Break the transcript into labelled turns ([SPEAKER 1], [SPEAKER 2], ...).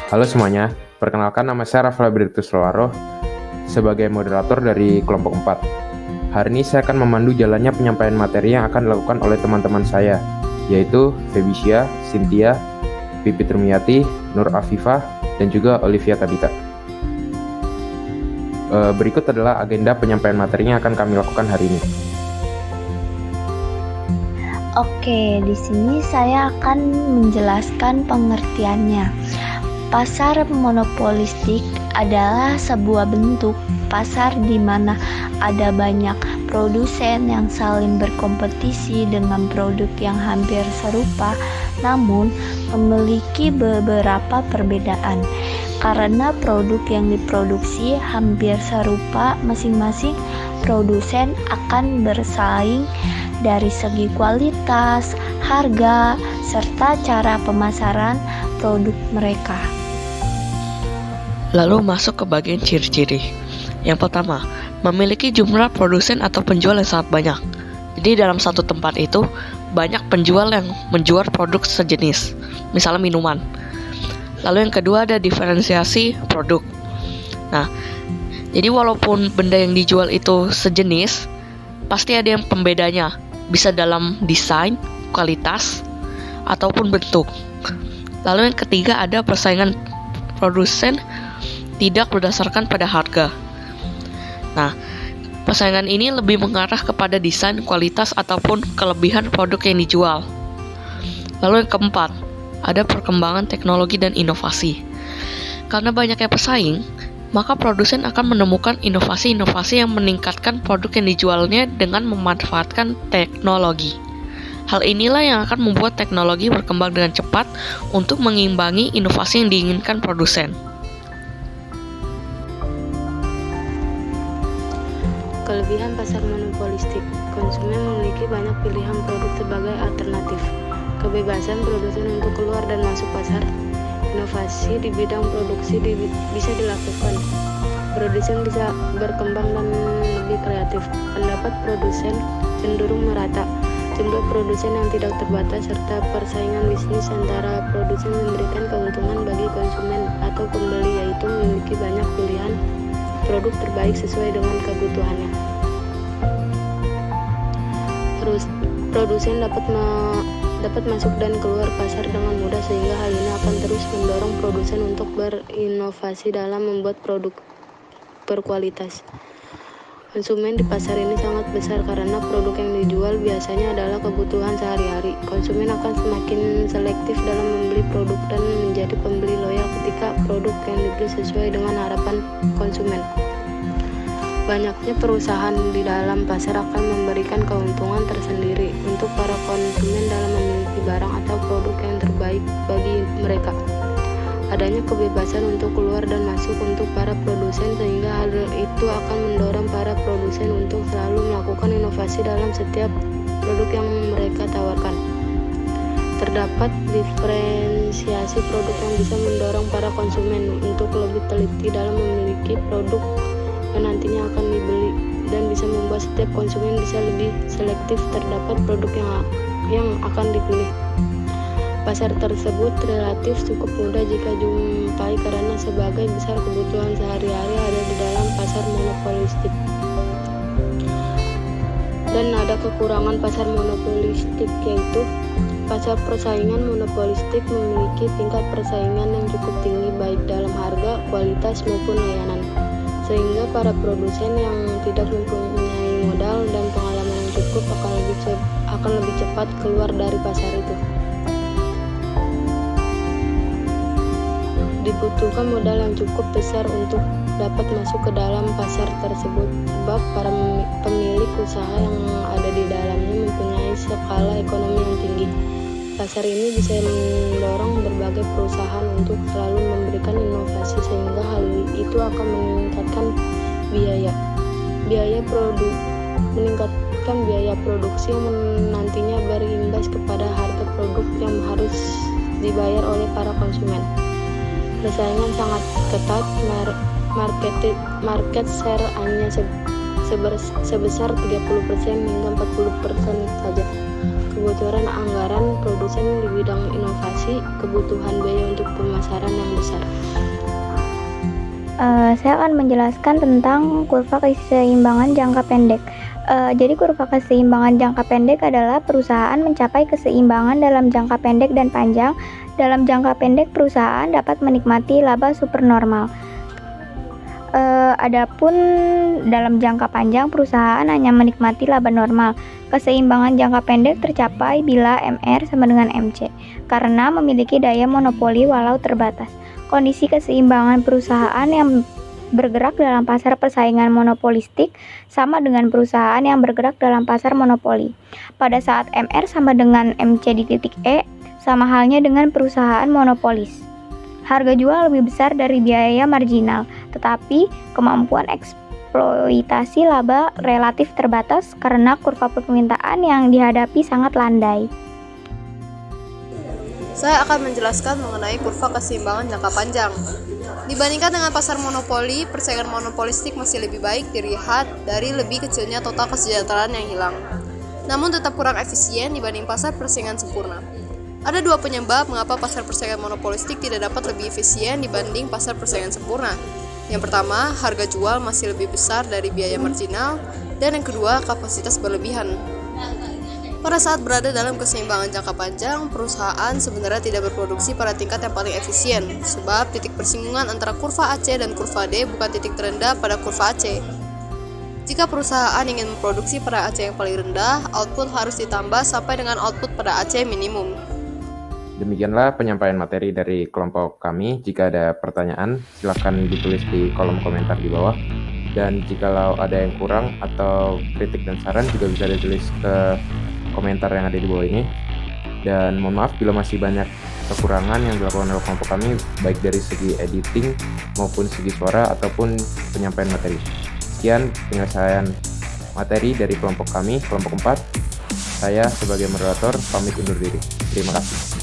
[SPEAKER 1] Halo semuanya, perkenalkan nama saya Rafael Britus Lowaro sebagai moderator dari kelompok 4. Hari ini saya akan memandu jalannya penyampaian materi yang akan dilakukan oleh teman-teman saya, yaitu Febisia, Cynthia, Pipit Rumiati, Nur Afifah, dan juga Olivia Tabita. Berikut adalah agenda penyampaian materi yang akan kami lakukan hari ini.
[SPEAKER 2] Oke, di sini saya akan menjelaskan pengertiannya. Pasar monopolistik adalah sebuah bentuk pasar di mana ada banyak produsen yang saling berkompetisi dengan produk yang hampir serupa, namun memiliki beberapa perbedaan. Karena produk yang diproduksi hampir serupa, masing-masing produsen akan bersaing dari segi kualitas, harga, serta cara pemasaran produk mereka.
[SPEAKER 3] Lalu masuk ke bagian ciri-ciri. Yang pertama, memiliki jumlah produsen atau penjual yang sangat banyak. Jadi dalam satu tempat itu, banyak penjual yang menjual produk sejenis, misalnya minuman. Lalu yang kedua ada diferensiasi produk. Nah, jadi walaupun benda yang dijual itu sejenis, pasti ada yang pembedanya. Bisa dalam desain, kualitas, ataupun bentuk. Lalu yang ketiga ada persaingan produsen tidak berdasarkan pada harga. Nah, persaingan ini lebih mengarah kepada desain, kualitas, ataupun kelebihan produk yang dijual. Lalu yang keempat, ada perkembangan teknologi dan inovasi. Karena banyaknya pesaing, maka produsen akan menemukan inovasi-inovasi yang meningkatkan produk yang dijualnya dengan memanfaatkan teknologi. Hal inilah yang akan membuat teknologi berkembang dengan cepat untuk mengimbangi inovasi yang diinginkan produsen.
[SPEAKER 4] Kelebihan pasar monopolistik, konsumen memiliki banyak pilihan produk sebagai alternatif. Kebebasan produsen untuk keluar dan masuk pasar. Inovasi di bidang produksi bisa dilakukan. Produsen bisa berkembang dan lebih kreatif. Pendapat produsen cenderung merata. Jumlah produsen yang tidak terbatas serta persaingan bisnis antara produsen memberikan keuntungan bagi konsumen atau pembeli, yaitu memiliki banyak pilihan produk terbaik sesuai dengan kebutuhannya. Produsen dapat masuk dan keluar pasar dengan mudah, sehingga hal ini akan terus mendorong produsen untuk berinovasi dalam membuat produk berkualitas. Konsumen di pasar ini sangat besar karena produk yang dijual biasanya adalah kebutuhan sehari-hari. Konsumen akan semakin selektif dalam membeli produk dan menjadi pembeli loyal ketika produk yang dibeli sesuai dengan harapan konsumen. Banyaknya perusahaan di dalam pasar akan memberikan keuntungan tersendiri untuk para konsumen dalam memiliki barang atau produk yang terbaik bagi mereka. Adanya kebebasan untuk keluar dan masuk untuk para produsen, sehingga hal itu akan mendorong para produsen untuk selalu melakukan inovasi dalam setiap produk yang mereka tawarkan. Terdapat diferensiasi produk yang bisa mendorong para konsumen untuk lebih teliti dalam memiliki produk yang nantinya akan dibeli, dan bisa membuat setiap konsumen bisa lebih selektif terdapat produk yang akan dipilih. Pasar tersebut relatif cukup mudah jika jumpai karena sebagai besar kebutuhan sehari-hari ada di dalam pasar monopolistik. Dan ada kekurangan pasar monopolistik, yaitu pasar persaingan monopolistik memiliki tingkat persaingan yang cukup tinggi baik dalam harga, kualitas maupun layanan, sehingga para produsen yang tidak mempunyai modal dan pengalaman yang cukup akan lebih cepat keluar dari pasar itu. Dibutuhkan modal yang cukup besar untuk dapat masuk ke dalam pasar tersebut, sebab para pemilik usaha yang ada di dalamnya mempunyai skala ekonomi yang tinggi. Pasar ini bisa mendorong berbagai perusahaan untuk selalu memberikan inovasi, sehingga hal itu akan meningkatkan biaya produksi yang nantinya berimbas kepada harga produk yang harus dibayar oleh para konsumen. Persaingan sangat ketat, market share hanya sebesar 30% hingga 40% saja. Kebocoran anggaran produksi produsen di bidang inovasi, kebutuhan biaya untuk pemasaran yang besar.
[SPEAKER 5] Saya akan menjelaskan tentang kurva keseimbangan jangka pendek. Jadi kurva keseimbangan jangka pendek adalah perusahaan mencapai keseimbangan dalam jangka pendek dan panjang. Dalam jangka pendek, perusahaan dapat menikmati laba supernormal. Adapun dalam jangka panjang, perusahaan hanya menikmati laba normal. Keseimbangan jangka pendek tercapai bila MR sama dengan MC, karena memiliki daya monopoli walau terbatas. Kondisi keseimbangan perusahaan yang bergerak dalam pasar persaingan monopolistik sama dengan perusahaan yang bergerak dalam pasar monopoli. Pada saat MR sama dengan MC di titik E, sama halnya dengan perusahaan monopolis. Harga jual lebih besar dari biaya marginal, tetapi kemampuan eksploitasi laba relatif terbatas karena kurva permintaan yang dihadapi sangat landai.
[SPEAKER 6] Saya akan menjelaskan mengenai kurva keseimbangan jangka panjang. Dibandingkan dengan pasar monopoli, persaingan monopolistik masih lebih baik dilihat dari lebih kecilnya total kesejahteraan yang hilang. Namun tetap kurang efisien dibanding pasar persaingan sempurna. Ada dua penyebab mengapa pasar persaingan monopolistik tidak dapat lebih efisien dibanding pasar persaingan sempurna. Yang pertama, harga jual masih lebih besar dari biaya marginal, dan yang kedua, kapasitas berlebihan. Pada saat berada dalam keseimbangan jangka panjang, perusahaan sebenarnya tidak berproduksi pada tingkat yang paling efisien, sebab titik persinggungan antara kurva AC dan kurva D bukan titik terendah pada kurva AC. Jika perusahaan ingin memproduksi pada AC yang paling rendah, output harus ditambah sampai dengan output pada AC minimum.
[SPEAKER 1] Demikianlah penyampaian materi dari kelompok kami. Jika ada pertanyaan, silakan ditulis di kolom komentar di bawah. Dan jikalau ada yang kurang atau kritik dan saran juga bisa ditulis ke komentar yang ada di bawah ini. Dan mohon maaf bila masih banyak kekurangan yang dilakukan oleh kelompok kami, baik dari segi editing maupun segi suara ataupun penyampaian materi. Sekian penyelesaian materi dari kelompok kami, kelompok 4. Saya sebagai moderator pamit undur diri. Terima kasih.